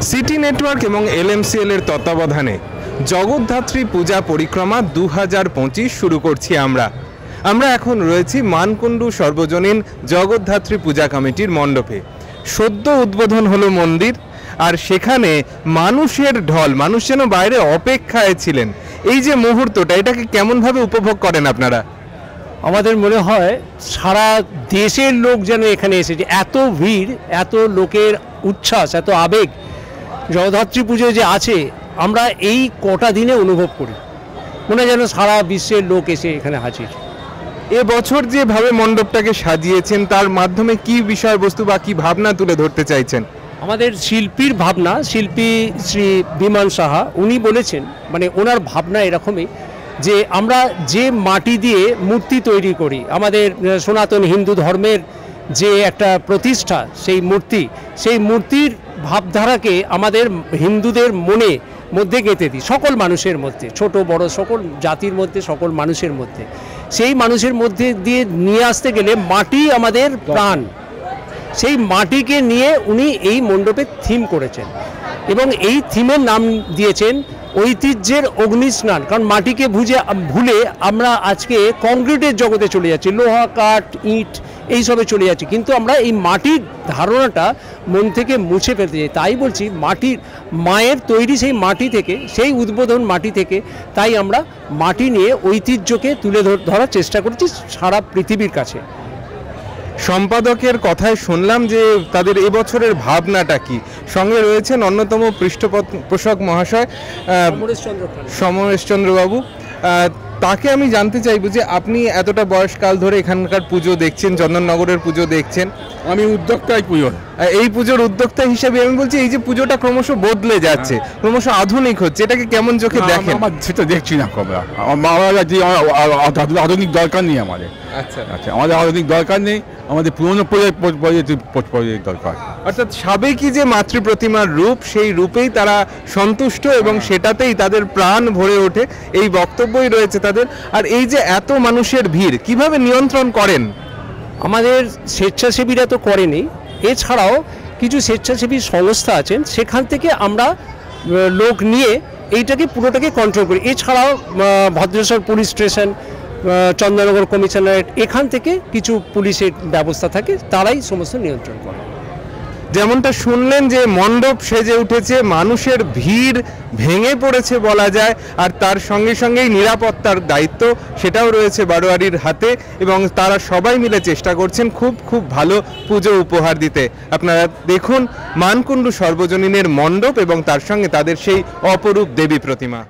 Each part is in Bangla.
সিটি নেটওয়ার্ক এবং এলএমসিএল এর তত্ত্বাবধানে জগদ্ধাত্রী পূজা পরিক্রমা 2025 শুরু করছি আমরা এখন রয়েছি মানকুণ্ডু সর্বজনীন জগদ্ধাত্রী পূজা কমিটির মণ্ডপে। সদ্য উদ্বোধন হলো মন্দির, আর সেখানে মানুষের ঢল, মানুষ যেন বাইরে অপেক্ষায় ছিলেন। এই যে মুহূর্তটা, এটাকে কেমনভাবে উপভোগ করেন আপনারা? আমাদের মনে হয় সারা দেশের লোক যেন এখানে এসেছে, এত ভিড়, এত লোকের উচ্ছ্বাস, এত আবেগ জগদ্ধাত্রী পুজো যে আছে, আমরা এই কটা দিনে অনুভব করি, মনে হয় যেন সারা বিশ্বের লোক এসে এখানে হাজির। এবছর যেভাবে মণ্ডপটাকে সাজিয়েছেন, তার মাধ্যমে কি বিষয়বস্তু বা কি ভাবনা তুলে ধরতে চাইছেন? আমাদের শিল্পীর ভাবনা, শিল্পী শ্রী বিমান সাহা, উনি বলেছেন, মানে ওনার ভাবনা এরকমই যে আমরা যে মাটি দিয়ে মূর্তি তৈরি করি, আমাদের সনাতন হিন্দু ধর্মের যে একটা প্রতিষ্ঠা, সেই মূর্তির ভাবধারাকে আমাদের হিন্দুদের মধ্যে গেঁথে দিই, সকল মানুষের মধ্যে, ছোট বড় সকল জাতির মধ্যে, সকল মানুষের মধ্যে। সেই মানুষের মধ্যে দিয়ে নিয়ে আসতে গেলে মাটি আমাদের প্রাণ, সেই মাটিকে নিয়ে উনি এই মণ্ডপের থিম করেছেন এবং এই থিমের নাম দিয়েছেন ঐতিহ্যের অগ্নিস্নান। কারণ মাটিকে ভুলে আমরা আজকে কংক্রিটের জগতে চলে যাচ্ছি, লোহা, কাঠ, ইট এইসবে চলে যাচ্ছি, কিন্তু আমরা এই মাটির ধারণাটা মন থেকে মুছে ফেলতে চাই। তাই বলছি, মায়ের তৈরি সেই মাটি থেকে, সেই উদ্বোধন মাটি থেকে, তাই আমরা মাটি নিয়ে ঐতিহ্যকে তুলে ধরার চেষ্টা করছি সারা পৃথিবীর কাছে। সম্পাদকের কথায় শুনলাম যে তাদের এবছরের ভাবনাটা কি। সঙ্গে রয়েছেন অন্যতম পৃষ্ঠপোষক মহাশয় সমরেশচন্দ্র বাবু। তাকে আমি জানতে চাইব যে আপনি এতটা বয়সকাল ধরে এখানকার পুজো দেখছেন, চন্দননগরের পুজো দেখছেন। আমি উদ্যোক্তাই পুজোর, এই পুজোর উদ্যোক্তা হিসেবে আমি বলছি, এই যে পুজোটা ক্রমশ বদলে যাচ্ছে, ক্রমশ আধুনিক হচ্ছে, এটাকে কেমন চোখে দেখেন? আমার সেটা দেখছি না খবর। আমার বাবা যে আধুনিক দরকার নেই আমাদের। আচ্ছা, আমাদের আধুনিক দরকার নেই, আমাদের পুরনো প্রজেক্ট দরকার। অর্থাৎ সাবেকি যে মাতৃ প্রতিমার রূপ, সেই রূপেই তারা সন্তুষ্ট এবং সেটাতেই তাদের প্রাণ ভরে ওঠে, এই বক্তব্যই রয়েছে তাদের। আর এই যে এত মানুষের ভিড় কিভাবে নিয়ন্ত্রণ করেন? আমাদের স্বেচ্ছাসেবীরা তো করেনি, এছাড়াও কিছু স্বেচ্ছাসেবী সংস্থা আছেন, সেখান থেকে আমরা লোক নিয়ে এইটাকে পুরোটাকে কন্ট্রোল করি। এছাড়াও Bhadreswar police station, Chandannagar commissionerate, এখান থেকে কিছু পুলিশের ব্যবস্থা থাকে, তারাই সমস্ত নিয়ন্ত্রণ করে। যেমনটা শুনলেন যে মণ্ডপ সেজে উঠেছে, মানুষের ভিড় ভেঙে পড়েছে বলা যায়, আর তার সঙ্গে সঙ্গেই নিরাপত্তার দায়িত্ব সেটাও রয়েছে বারোয়ারির হাতে, এবং তারা সবাই মিলে চেষ্টা করছেন খুব ভালো পুজো উপহার দিতে। আপনারা দেখুন মানকুণ্ডু সর্বজনীনের মণ্ডপ এবং তার সঙ্গে তাদের সেই অপরূপ দেবী প্রতিমা।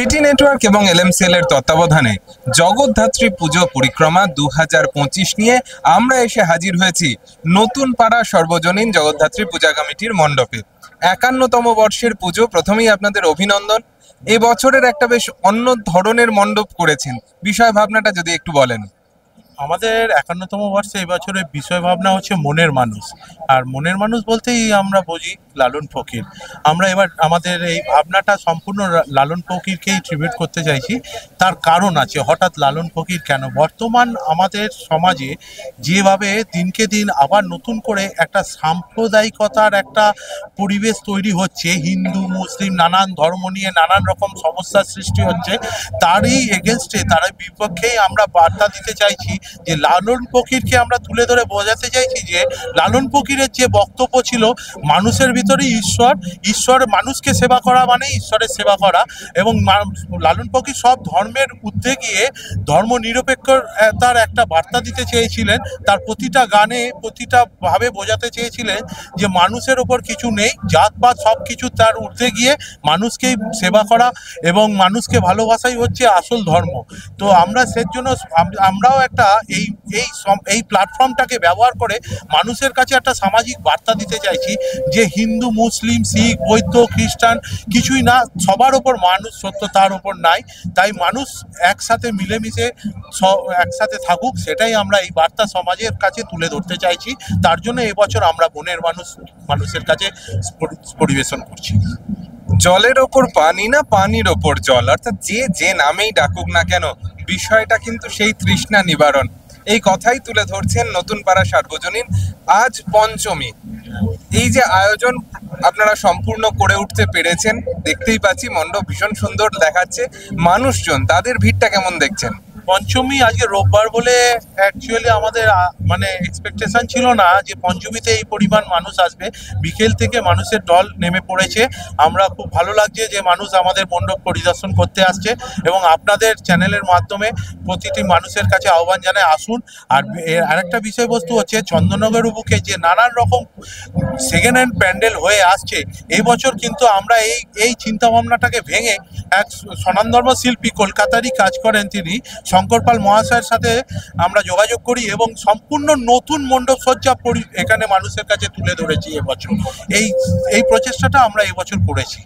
সিটি নেটওয়ার্ক এবং এলএমসিএল এর তত্ত্বাবধানে জগদ্ধাত্রী পুজো পরিক্রমা 2025 নিয়ে আমরা এসে হাজির হয়েছি নতুন পাড়া সর্বজনীন জগদ্ধাত্রী পূজা কমিটির মণ্ডপে। 51তম বর্ষের পুজো, প্রথমেই আপনাদের অভিনন্দন। এবছরের একটা বেশ অন্য ধরনের মণ্ডপ করেছেন, বিষয় ভাবনাটা যদি একটু বলেন। আমাদের 51তম বর্ষে এবছরের বিষয় ভাবনা হচ্ছে মনের মানুষ। আর মনের মানুষ বলতেই আমরা বুঝি লালন ফকির। আমরা এবার আমাদের এই ভাবনাটা সম্পূর্ণ লালন ফকিরকেই ট্রিবিউট করতে চাইছি। তার কারণ আছে, হঠাৎ লালন ফকির কেন? বর্তমান আমাদের সমাজে যেভাবে দিনকে দিন আবার নতুন করে একটা সাম্প্রদায়িকতার একটা পরিবেশ তৈরি হচ্ছে, হিন্দু মুসলিম নানান ধর্ম নিয়ে নানান রকম সমস্যার সৃষ্টি হচ্ছে, তারই এগেনস্টে তারই বিপক্ষেই আমরা বার্তা দিতে চাইছি যে লালন ফকিরকে আমরা তুলে ধরে বোঝাতে চাইছি যে লালন ফকিরের যে বক্তব্য ছিল, মানুষের ভিতরে ঈশ্বর মানুষকে সেবা করা মানে ঈশ্বরের সেবা করা। এবং লালন ফকির সব ধর্মের ঊর্ধ্বে গিয়ে ধর্ম নিরপেক্ষতার একটা বার্তা দিতে চেয়েছিলেন। তার প্রতিটা গানে প্রতিটা ভাবে বোঝাতে চেয়েছিলেন যে মানুষের ওপর কিছু নেই, জাতপাত সব কিছু তার ঊর্ধ্বে গিয়ে মানুষকেই সেবা করা এবং মানুষকে ভালোবাসাই হচ্ছে আসল ধর্ম। তো আমরা সেজন্য আমরাও একটা এই প্ল্যাটফর্মটাকে ব্যবহার করে মানুষের কাছে একটা সামাজিক বার্তা দিতে চাইছি যে হিন্দু মুসলিম শিখ বৌদ্ধ খ্রিস্টান কিছুই না, সবার ওপর মানুষ সত্য, তার ওপর নাই। তাই মানুষ একসাথে মিলেমিশে একসাথে থাকুক, সেটাই আমরা এই বার্তা সমাজের কাছে তুলে ধরতে চাইছি। তার জন্য এবছর আমরা মনের মানুষের কাছে পরিবেশন করছি। জলের ওপর পানি না পানির ওপর জল, অর্থাৎ যে নামেই ডাকুক না কেন, বিষয়টা কিন্তু সেই তৃষ্ণা নিবারণ। এই কথাই তুলে ধরছেন নতুন পাড়া সার্বজনীন। আজ পঞ্চমী, এই যে আয়োজন আপনারা সম্পূর্ণ করে উঠতে পেরেছেন, দেখতেই পাচ্ছি মণ্ডপ ভীষণ সুন্দর দেখাচ্ছে। মানুষজন, তাদের ভিড়টা কেমন দেখছেন? পঞ্চমী আজকে রোববার বলে অ্যাকচুয়ালি আমাদের মানে এক্সপেকটেশন ছিল না যে পঞ্চমীতে এই পরিমাণ মানুষ আসবে। বিকেল থেকে মানুষের ঢল নেমে পড়েছে। আমরা খুব ভালো লাগছে যে মানুষ আমাদের মণ্ডপ পরিদর্শন করতে আসছে এবং আপনাদের চ্যানেলের মাধ্যমে প্রতিটি মানুষের কাছে আহ্বান জানায় আসুন। আর আরেকটা বিষয়বস্তু হচ্ছে চন্দননগর বুকে যে নানান রকম সেকেন্ড হ্যান্ড প্যান্ডেল হয়ে আসছে, এই বছর কিন্তু আমরা এই চিন্তাভাবনাটাকে ভেঙে এক স্বনামধন্য শিল্পী কলকাতারই কাজ করেন তিনি শঙ্করপাল মহাশয়ের সাথে আমরা যোগাযোগ করি এবং সম্পূর্ণ নতুন মণ্ডপ সজ্জা এখানে মানুষের কাছে তুলে ধরেছি এবছর। এই প্রচেষ্টাটা আমরা এবছর করেছি।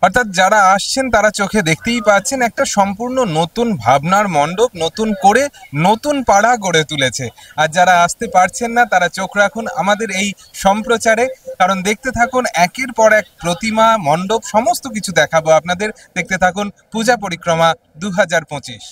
অর্থাৎ যারা আসছেন তারা চোখে দেখতেই পাচ্ছেন একটা সম্পূর্ণ নতুন ভাবনার মণ্ডপ নতুন করে নতুন পাড়া গড়ে তুলেছে। আর যারা আসতে পারছেন না তারা চোখ রাখুন আমাদের এই সম্প্রচারে, কারণ দেখতে থাকুন একের পর এক প্রতিমা মণ্ডপ সমস্ত কিছু দেখাবো আপনাদের। দেখতে থাকুন পূজা পরিক্রমা 2025।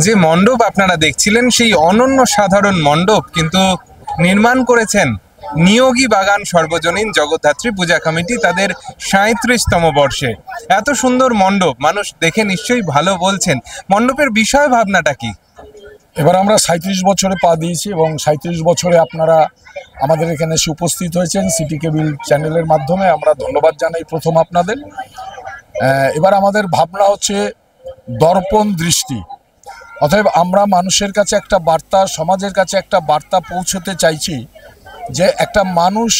যে মণ্ডপ আপনারা দেখছিলেন সেই অনন্য সাধারণ মণ্ডপ কিন্তু নির্মাণ করেছেন নিয়োগী বাগান সর্বজনীন জগদ্ধাত্রী পূজা কমিটি তাদের ৩৭তম বর্ষে। এত সুন্দর মণ্ডপ মানুষ দেখে নিশ্চয়ই ভালো বলছেন। মণ্ডপের বিষয় ভাবনাটা কি? এবার আমরা ৩৭ বছরে পা দিয়েছি এবং ৩৭ বছরে আপনারা আমাদের এখানে এসে উপস্থিত হয়েছেন সিটি কেবল চ্যানেলের মাধ্যমে। আমরা ধন্যবাদ জানাই প্রথম আপনাদের। এবার আমাদের ভাবনা হচ্ছে দর্পণ দৃষ্টি। অতএব আমরা মানুষের কাছে একটা বার্তা, সমাজের কাছে একটা বার্তা পৌঁছতে চাইছি যে একটা মানুষ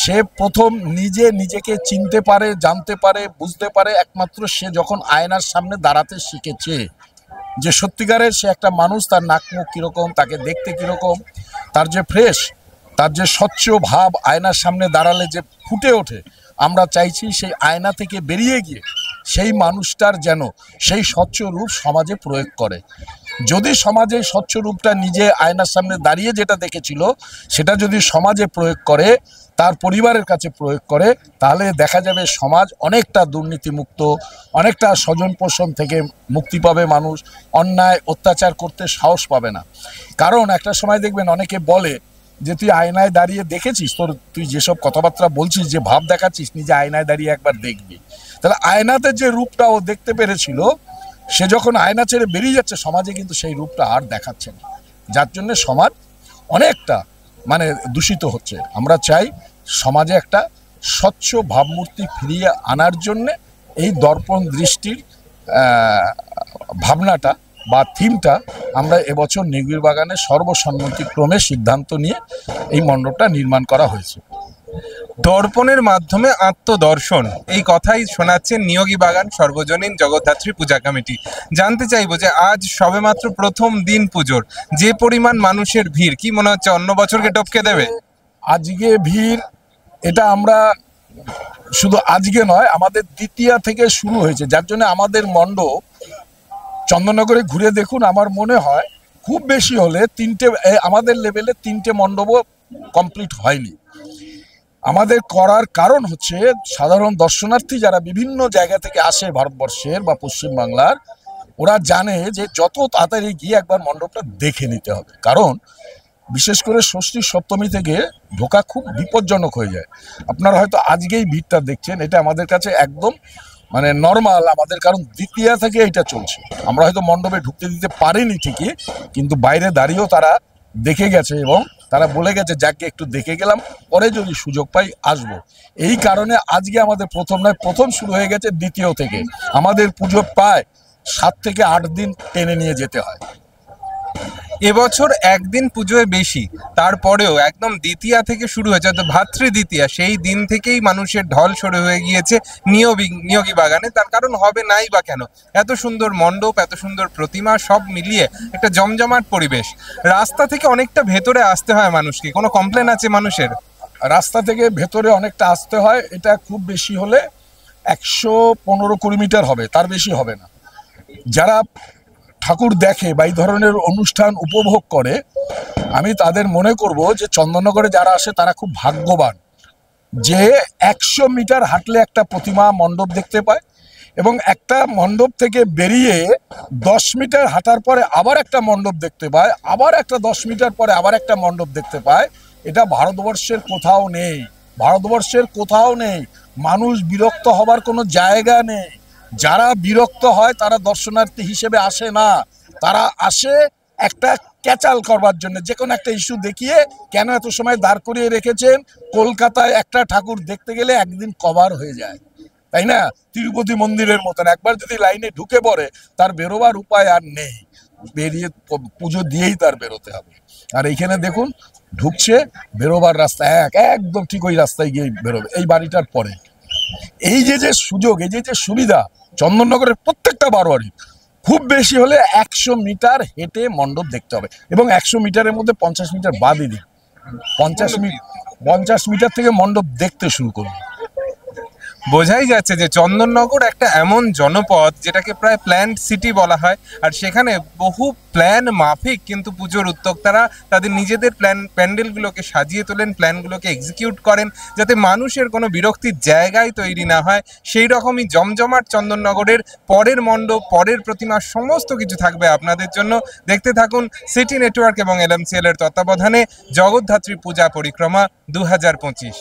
সে প্রথম নিজেকে চিনতে পারে, জানতে পারে, বুঝতে পারে একমাত্র সে যখন আয়নার সামনে দাঁড়াতে শিখেছে যে সত্যিকারের সে একটা মানুষ, তার নাক মুখ কীরকম, তাকে দেখতে কীরকম, তার যে ফ্রেশ, তার যে স্বচ্ছ ভাব আয়নার সামনে দাঁড়ালে যে ফুটে ওঠে। আমরা চাইছি সেই আয়না থেকে বেরিয়ে গিয়ে সেই মানুষটার যেন সেই স্বচ্ছ রূপ সমাজে প্রয়োগ করে। যদি সমাজে স্বচ্ছ রূপটা নিজে আয়নার সামনে দাঁড়িয়ে যেটা দেখেছিল সেটা যদি সমাজে প্রয়োগ করে, তার পরিবারের কাছে প্রয়োগ করে, তাহলে দেখা যাবে সমাজ অনেকটা দুর্নীতিমুক্ত, অনেকটা স্বজন পোষণ থেকে মুক্তি পাবে। মানুষ অন্যায় অত্যাচার করতে সাহস পাবে না। কারণ একটা সময় দেখবেন অনেকে বলে যে তুই আয়নায় দাঁড়িয়ে দেখেছিস, তুই যেসব কথাবার্তা বলছিস, যে ভাব দেখাচ্ছিস, নিজে আয়নায় দাঁড়িয়ে একবার দেখবি। তাহলে আয়নাতে যে রূপটা ও দেখতে পেরেছিল সে যখন আয়না ছেড়ে বেরিয়ে যাচ্ছে সমাজে কিন্তু সেই রূপটা আর দেখাচ্ছে না, যার জন্য সমাজ অনেকটা দূষিত হচ্ছে। আমরা চাই সমাজে একটা স্বচ্ছ ভাবমূর্তি ফিরিয়ে আনার জন্যে এই দর্পণ দৃষ্টির ভাবনাটা বা থিমটা আমরা এবছর নিবিড় বাগানে সর্বসম্মতিক্রমে সিদ্ধান্ত নিয়ে এই মণ্ডপটা নির্মাণ করা হয়েছে। দর্পণের মাধ্যমে আত্মদর্শন, এই কথাই শোনাচ্ছেন নিয়োগী বাগান সর্বজনীন জগদ্ধাত্রী পূজা কমিটি। জানতে চাইবো যে আজ সবেমাত্র প্রথম দিন পুজোর যে পরিমাণ মানুষের ভিড়, কি মনে হচ্ছে অন্য বছরকে টপকে দেবে? আজকে ভিড়, এটা আমরা শুধু আজকে নয়, আমাদের দ্বিতীয়া থেকে শুরু হয়েছে, যার জন্য আমাদের মণ্ডপ চন্দননগরে ঘুরে দেখুন, আমার মনে হয় খুব বেশি হলে আমাদের লেভেলে 3টে মণ্ডপও কমপ্লিট হয়নি। আমাদের করার কারণ হচ্ছে সাধারণ দর্শনার্থী যারা বিভিন্ন জায়গা থেকে আসে ভারতবর্ষের বা পশ্চিমবাংলার, ওরা জানে যে যত তাড়াতাড়ি গিয়ে একবার মণ্ডপটা দেখে নিতে হবে। কারণ বিশেষ করে ষষ্ঠী সপ্তমী থেকে ঢোকা খুব বিপজ্জনক হয়ে যায়। আপনারা হয়তো আজকেই ভিড়টা দেখছেন, এটা আমাদের কাছে একদম নর্মাল আমাদের, কারণ দ্বিতীয়া থেকে এটা চলছে। আমরা হয়তো মণ্ডপে ঢুকতে দিতে পারিনি ঠিকই, কিন্তু বাইরে দাঁড়িয়েও তারা দেখে গেছে এবং তারা বলে গেছে যাকে একটু দেখে গেলাম, পরে যদি সুযোগ পাই আসবো। এই কারণে আজকে আমাদের প্রথম নয়, প্রথম শুরু হয়ে গেছে দ্বিতীয় থেকে। আমাদের পুজো প্রায় 7 থেকে 8 দিন টেনে নিয়ে যেতে হয়। এবছর একদিন পুজোয় বেশি, তারপরেও একদম দ্বিতীয়া থেকে শুরু হয়েছে, ভাতৃ দ্বিতীয়া, সেই দিন থেকেই মানুষের ঢল শুরু হয়ে গিয়েছে নিয়োগী বাগানে। তার কারণ হবে নাই বা কেন, এত সুন্দর মণ্ডপ, এত সুন্দর প্রতিমা, সব মিলিয়ে একটা জমজমাট পরিবেশ। রাস্তা থেকে অনেকটা ভেতরে আসতে হয় মানুষকে, কোনো কমপ্লেন আছে মানুষের? রাস্তা থেকে ভেতরে অনেকটা আসতে হয়, এটা খুব বেশি হলে 115-20 মিটার হবে, তার বেশি হবে না। যারা ঠাকুর দেখে বা এই ধরনের অনুষ্ঠান উপভোগ করে, আমি তাদের মনে করব যে চন্দননগরে যারা আসে তারা খুব ভাগ্যবান যে 100 মিটার হাঁটলে একটা প্রতিমা মণ্ডপ দেখতে পায়, এবং একটা মণ্ডপ থেকে বেরিয়ে 10 মিটার হাঁটার পরে আবার একটা মণ্ডপ দেখতে পায়, আবার একটা 10 মিটার পরে আবার একটা মণ্ডপ দেখতে পায়। এটা ভারতবর্ষের কোথাও নেই, ভারতবর্ষের কোথাও নেই। মানুষ বিরক্ত হবার কোনো জায়গা নেই। যারা বিরক্ত হয় তারা দর্শনার্থী হিসেবে আসে না, তারা আসে একটা ক্যাচাল করবার জন্য, যে কোনো একটা ইস্যু দেখিয়ে কেন এত সময় দাঁড় করিয়ে রেখেছেন। কলকাতায় একটা ঠাকুর দেখতে গেলে একদিন কভার হয়ে যায়, তাই না? তিরুপতি মন্দিরের মতন একবার যদি লাইনে ঢুকে পড়ে তার বেরোবার উপায় আর নেই, বেরিয়ে পুজো দিয়েই তার বেরোতে হবে। আর এইখানে দেখুন ঢুকছে, বেরোবার রাস্তা একদম ঠিক ওই রাস্তায় গিয়ে বেরোবে, এই বাড়িটার পরে। এই যে সুযোগ, এই যে সুবিধা, চন্দননগরের প্রত্যেকটা বারোয়ারি খুব বেশি হলে 100 মিটার হেঁটে মণ্ডপ দেখতে হবে, এবং 100 মিটারের মধ্যে 50 মিটার বাদই দিন, 50 মিটার থেকে মণ্ডপ দেখতে শুরু করুন। বোঝাই যাচ্ছে যে চন্দননগর একটা এমন জনপদ যেটাকে প্রায় প্ল্যান্ড সিটি বলা হয়, আর সেখানে বহু প্ল্যান মাফিক কিন্তু পুজোর উদ্যোক্তারা তাদের নিজেদের প্যান্ডেলগুলোকে সাজিয়ে তোলেন, প্ল্যানগুলোকে এক্সিকিউট করেন যাতে মানুষের কোনো বিরক্তির জায়গায় তৈরি না হয়। সেই রকমই জমজমাট চন্দননগরের পরের মণ্ডপ, পরের প্রতিমা সমস্ত কিছু থাকবে আপনাদের জন্য। দেখতে থাকুন সিটি নেটওয়ার্ক এবং এলএমসিএল এর তত্ত্বাবধানে জগদ্ধাত্রী পূজা পরিক্রমা 2025।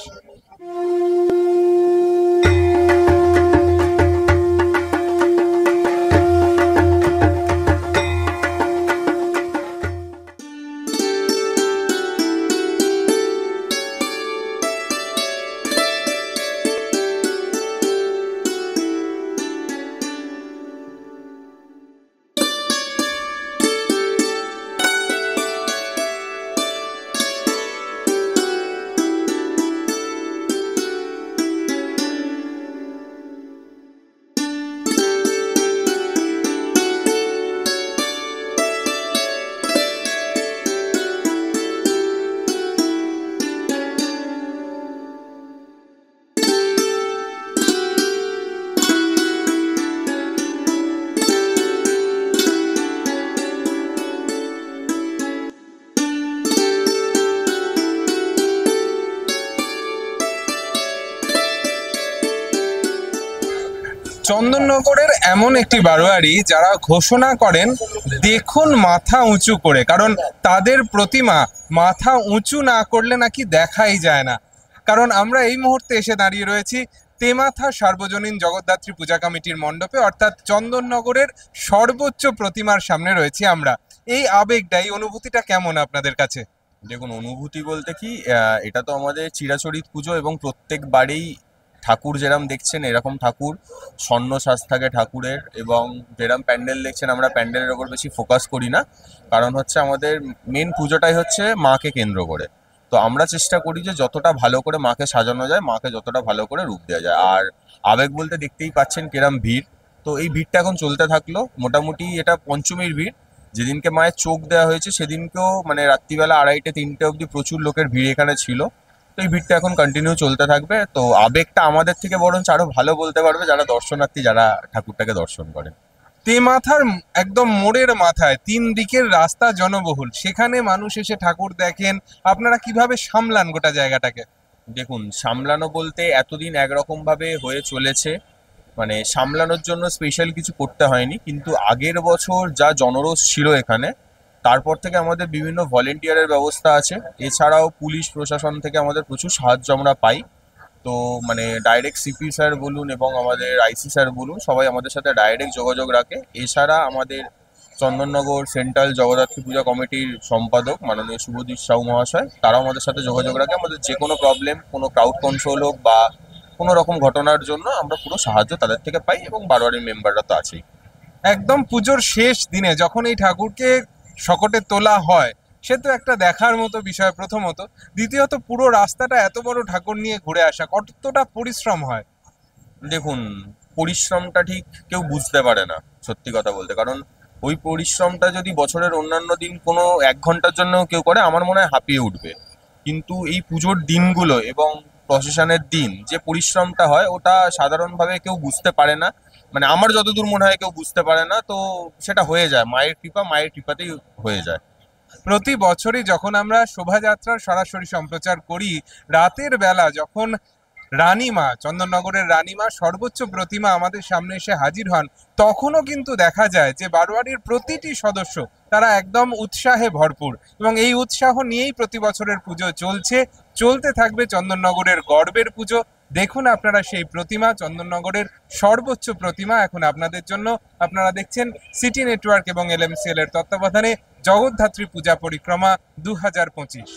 চন্দননগরের এমন একটি বারোয়ারি যারা ঘোষণা করেন দেখুন মাথা উঁচু করে, কারণ তাদের প্রতিমা মাথা উঁচু না করলে নাকি দেখাই যায় না। কারণ আমরা এই মুহূর্তে এসে দাঁড়িয়ে রয়েছি তেমাথা সার্বজনীন জগদ্ধাত্রী পূজা কমিটির মণ্ডপে, অর্থাৎ চন্দননগরের সর্বোচ্চ প্রতিমার সামনে রয়েছি আমরা। এই আবেগটা, এই অনুভূতিটা কেমন আপনাদের কাছে? দেখুন, অনুভূতি বলতে কি, এটা তো আমাদের চিরাচরিত পুজো এবং প্রত্যেকবারেই ঠাকুর যেরকম দেখছেন এরকম ঠাকুর স্বর্ণ সাজ থাকে ঠাকুরের, এবং যেরকম প্যান্ডেল দেখছেন আমরা প্যান্ডেলের ওপর বেশি ফোকাস করি না, কারণ হচ্ছে আমাদের মেন পুজোটাই হচ্ছে মাকে কেন্দ্র করে। তো আমরা চেষ্টা করি যে যতটা ভালো করে মাকে সাজানো যায়, মাকে যতটা ভালো করে রূপ দেওয়া যায়। আর আবেগ বলতে দেখতেই পাচ্ছেন কিরম ভিড়, তো এই ভিড়টা এখন চলতে থাকলো। মোটামুটি এটা পঞ্চমীর ভিড়, যেদিনকে মায়ের চোখ দেওয়া হয়েছে সেদিনকেও মানে রাত্রিবেলা 2:30-3টে অবধি প্রচুর লোকের ভিড় এখানে ছিল। তো এই ভিড়টা এখন কন্টিনিউ চলতে থাকবে। তো আবেগটা আমাদের থেকে বরঞ্চ আরো ভালো বলতে পারবে যারা দর্শনার্থী, যারা ঠাকুরটাকে দর্শন করে। তেমাথার একদম মোড়ের মাথায় 3 দিকের রাস্তা জনবহুল, সেখানে মানুষ এসে ঠাকুর দেখেন, আপনারা কিভাবে সামলান গোটা জায়গাটাকে? দেখুন, সামলানো বলতে এতদিন একরকম ভাবে হয়ে চলেছে, মানে সামলানোর জন্য স্পেশাল কিছু করতে হয়নি, কিন্তু আগের বছর যা জনরোষ ছিল এখানে, তারপর থেকে আমাদের বিভিন্ন ভলেন্টিয়ারের ব্যবস্থা আছে। এছাড়াও পুলিশ প্রশাসন থেকে আমাদের প্রচুর সাহায্য আমরা পাই। তো মানে ডাইরেক্ট সিপি স্যার বলুন এবং আমাদের আইসি স্যার বলুন, সবাই আমাদের সাথে ডাইরেক্ট যোগাযোগ রাখে। এছাড়া আমাদের চন্দননগর সেন্ট্রাল জগদ্ধাত্রী পূজা কমিটির সম্পাদক মাননীয় শুভদীপ সাউ মহাশয়, তারাও আমাদের সাথে যোগাযোগ রাখে। আমাদের যে কোনো প্রবলেম, কোনো ক্রাউড কন্ট্রোল হোক বা কোনো রকম ঘটনার জন্য আমরা পুরো সাহায্য তাদের থেকে পাই, এবং বারোয়ারির মেম্বাররা তো আছেই। একদম পুজোর শেষ দিনে যখন এই ঠাকুরকে শকটে তোলা হয়, সে তো একটা দেখার মতো বিষয় প্রথমত। দ্বিতীয়ত পুরো রাস্তাটা এত বড় ঠাকুর নিয়ে ঘুরে আসা কতটা পরিশ্রম হয়? দেখুন, পরিশ্রমটা ঠিক কেউ বুঝতে পারে না সত্যি কথা বলতে, কারণ ওই পরিশ্রমটা যদি বছরের অন্যান্য দিন কোনো 1 ঘন্টার জন্য কেউ করে, আমার মনে হয় হাঁপিয়ে উঠবে। কিন্তু এই পুজোর দিনগুলো এবং প্রসেশনের দিন যে পরিশ্রমটা হয়, ওটা সাধারণভাবে কেউ বুঝতে পারে না, মানে আমার যতদূর মনে হয় কেউ বুঝতে পারে না। তো সেটা হয়ে যায়, মায়ের কৃপাতেই হয়ে যায়। প্রতি বছরই যখন আমরা শোভাযাত্রার সরাসরি সম্প্রচার করি, রাতের বেলা যখন রানীমা, চন্দননগরের রানীমা সর্বোচ্চ প্রতিমা আমাদের সামনে এসে হাজির হন, তখনও কিন্তু দেখা যায় যে বারোয়ারির প্রতিটি সদস্য তারা একদম উৎসাহে ভরপুর, এবং এই উৎসাহ নিয়েই প্রতি বছরের পুজো চলতে থাকবে। চন্দননগরের গর্বের পুজো দেখুন আপনারা সেই প্রতিমা, চন্দননগরের সর্বোচ্চ প্রতিমা এখন আপনাদের জন্য। আপনারা দেখছেন সিটি নেটওয়ার্ক এবং এলএমসিএল এর তত্ত্বাবধানে জগদ্ধাত্রী পূজা পরিক্রমা 2025।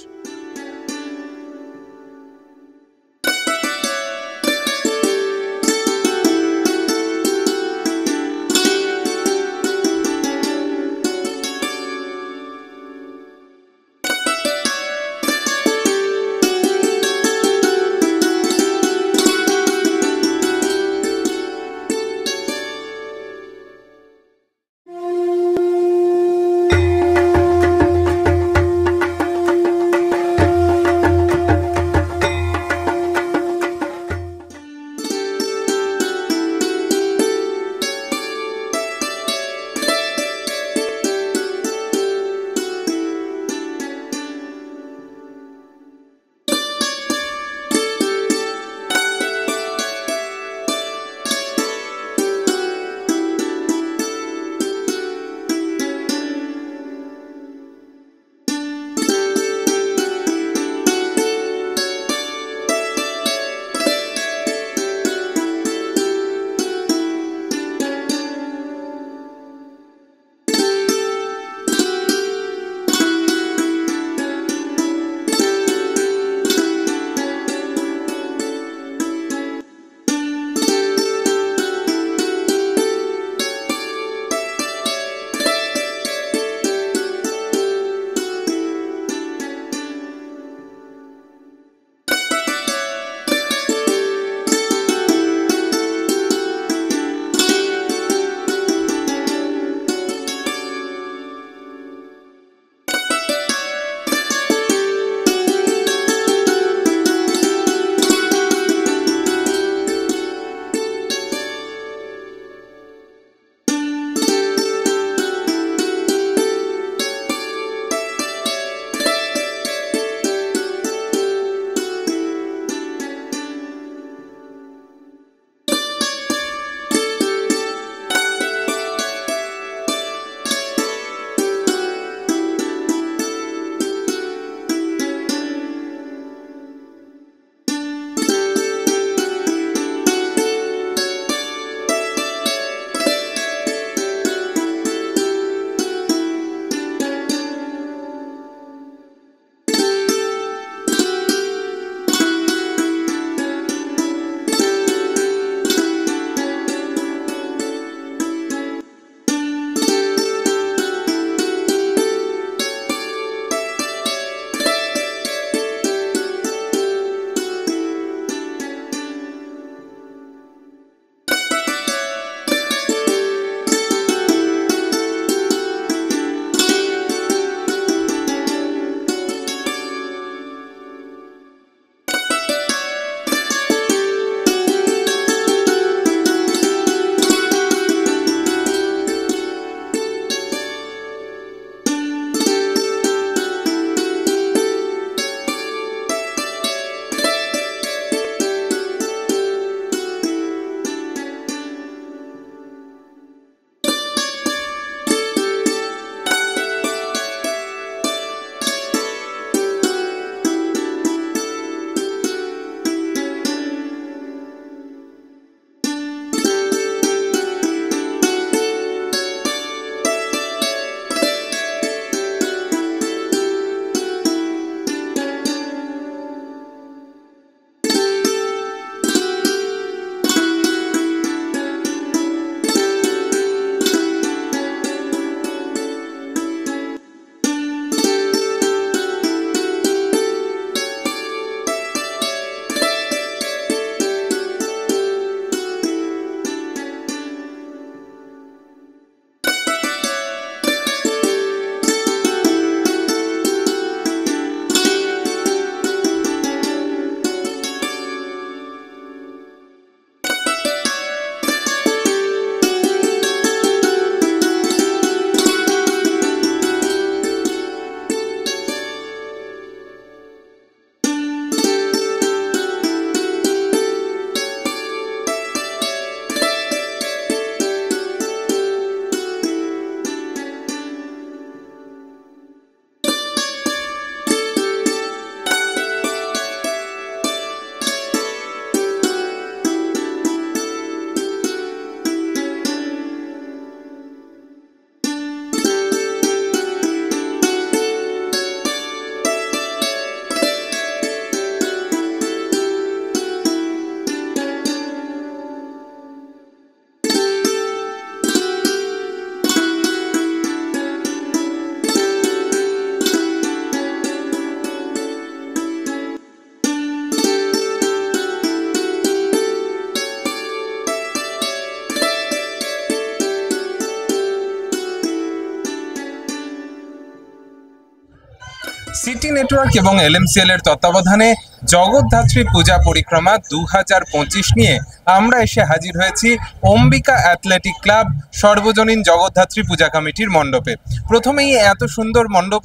নেটওয়ার্ক এবং LMCL এর তত্ত্বাবধানে জগদ্ধাত্রী পূজা পরিক্রমা 2025 নিয়ে আমরা এসে হাজির হয়েছি অম্বিকা অ্যাথলেটিক ক্লাব সর্বজনীন জগদ্ধাত্রী পূজা কমিটির মণ্ডপে। প্রথমেই এত সুন্দর মণ্ডপ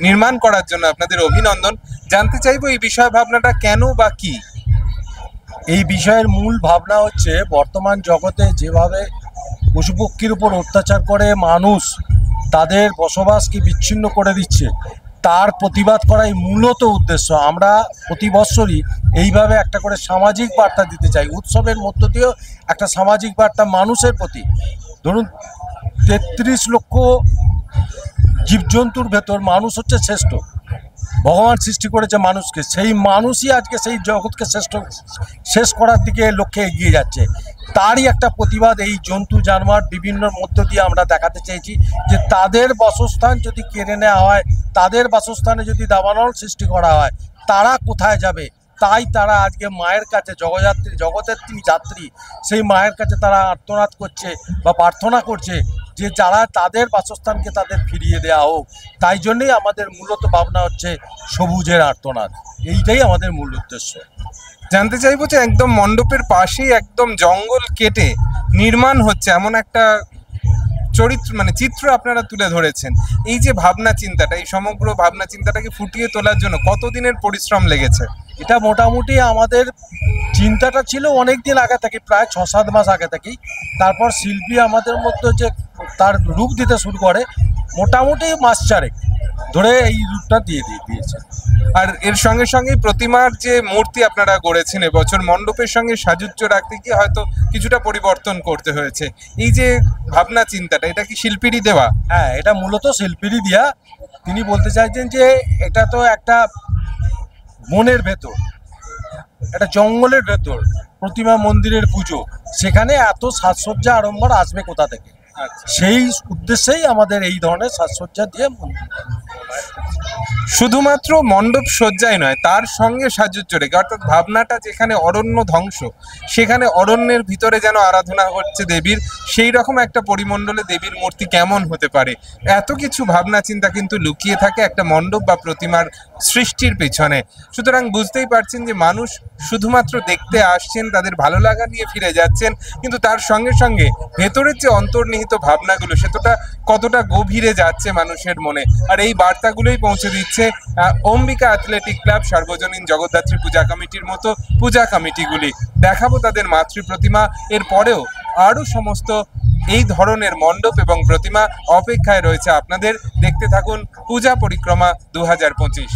নির্মাণ করার জন্য আপনাদের অভিনন্দন। জানতে চাইবো এই বিষয় ভাবনাটা কেন বা কি? এই বিষয়ের মূল ভাবনা হচ্ছে বর্তমান জগতে যেভাবে পশুপক্ষীর উপর অত্যাচার করে মানুষ তাদের বসবাসকে বিচ্ছিন্ন করে দিচ্ছে, তার প্রতিবাদ করাই মূলত উদ্দেশ্য। আমরা প্রতি বছরই এইভাবে একটা করে সামাজিক বার্তা দিতে চাই, উৎসবের মধ্য দিয়েও একটা সামাজিক বার্তা মানুষের প্রতি। ধরুন 33 লক্ষ জীবজন্তুর ভেতর মানুষ হচ্ছে শ্রেষ্ঠ। ভগবান সৃষ্টি করেছে মানুষকে, সেই মানুষই আজকে সেই জগৎকে শেষ করার দিকে লক্ষ্যে এগিয়ে যাচ্ছে। তারই একটা প্রতিবাদ এই জন্তু জানোয়ার বিভিন্ন মধ্য দিয়ে আমরা দেখাতে চেয়েছি যে তাদের বাসস্থান যদি কেড়ে নেওয়া হয়, তাদের বাসস্থানে যদি দাবানল সৃষ্টি করা হয়, তারা কোথায় যাবে? তাই তারা আজকে মায়ের কাছে, জগতের তিনি যাত্রী, সেই মায়ের কাছে তারা আর্তনাদ করছে বা প্রার্থনা করছে যে যারা তাদের বাসস্থানকে তাদের ফিরিয়ে দেওয়া হোক। তাই জন্যই আমাদের মূলত ভাবনা হচ্ছে সবুজের আর্তনাদ, এইটাই আমাদের মূল উদ্দেশ্য। জানতে চাইবো যে একদম মণ্ডপের পাশেই একদম জঙ্গল কেটে নির্মাণ হচ্ছে এমন একটা চিত্র আপনারা তুলে ধরেছেন। এই যে ভাবনা চিন্তাটা, এই সমগ্র ভাবনা চিন্তাটাকে ফুটিয়ে তোলার জন্য কতদিনের পরিশ্রম লেগেছে? এটা মোটামুটি আমাদের চিন্তাটা ছিল অনেক দিন আগে থেকে, প্রায় 6-7 মাস আগে থেকেই। তারপর শিল্পী আমাদের মধ্যে যে তার রূপ দিতে শুরু করে, মোটামুটি মাস 4 ধরে এই রূপটা দিয়েছে। আর এর সঙ্গে সঙ্গে প্রতিমার যে মূর্তি আপনারা গড়েছেন এবছর, মণ্ডপের সঙ্গে সাযুজ্য রাখতে গিয়ে হয়তো কিছুটা পরিবর্তন করতে হয়েছে। এই যে ভাবনা চিন্তাটা, এটা কি শিল্পীরই দেওয়া? হ্যাঁ, এটা মূলত শিল্পীরই দেওয়া। তিনি বলতে চাইছেন যে এটা তো একটা বনের ভেতর, একটা জঙ্গলের ভেতর প্রতিমা মন্দিরের পুজো, সেখানে এত সাজসজ্জা আড়ম্বর আসবে কোথা থেকে? সেই উদ্দেশ্যেই আমাদের এই ধরনের সাজসজ্জা দিয়ে। শুধুমাত্র মণ্ডপ সজ্জাই নয়, তার সঙ্গে সাজুজ্য রেখে, অর্থাৎ ভাবনাটা যেখানে অরণ্য ধ্বংস, সেখানে অরণ্যের ভিতরে যেন আরাধনা হচ্ছে দেবীর, সেই রকম একটা পরিমণ্ডলে দেবীর মূর্তি কেমন হতে পারে, এত কিছু ভাবনা চিন্তা কিন্তু লুকিয়ে থাকে একটা মণ্ডপ বা প্রতিমার সৃষ্টির পেছনে। সুতরাং বুঝতেই পারছেন যে মানুষ শুধুমাত্র দেখতে আসছেন, তাদের ভালো লাগা নিয়ে ফিরে যাচ্ছেন, কিন্তু তার সঙ্গে সঙ্গে ভেতরের যে অন্তর্নিহিত ভাবনাগুলো, সেটা কতটা গভীরে যাচ্ছে মানুষের মনে। আর এই বার্তাগুলোই পৌঁছে দিচ্ছে অম্বিকা অ্যাথলেটিক ক্লাব সর্বজনীন জগদ্ধাত্রী পূজা কমিটির মতো পূজা কমিটিগুলি। দেখাবো তাদের মাতৃ প্রতিমা, এর পরেও আরও সমস্ত এই ধরনের মণ্ডপ এবং প্রতিমা অপেক্ষায় রয়েছে আপনাদের। দেখতে থাকুন পূজা পরিক্রমা 2025।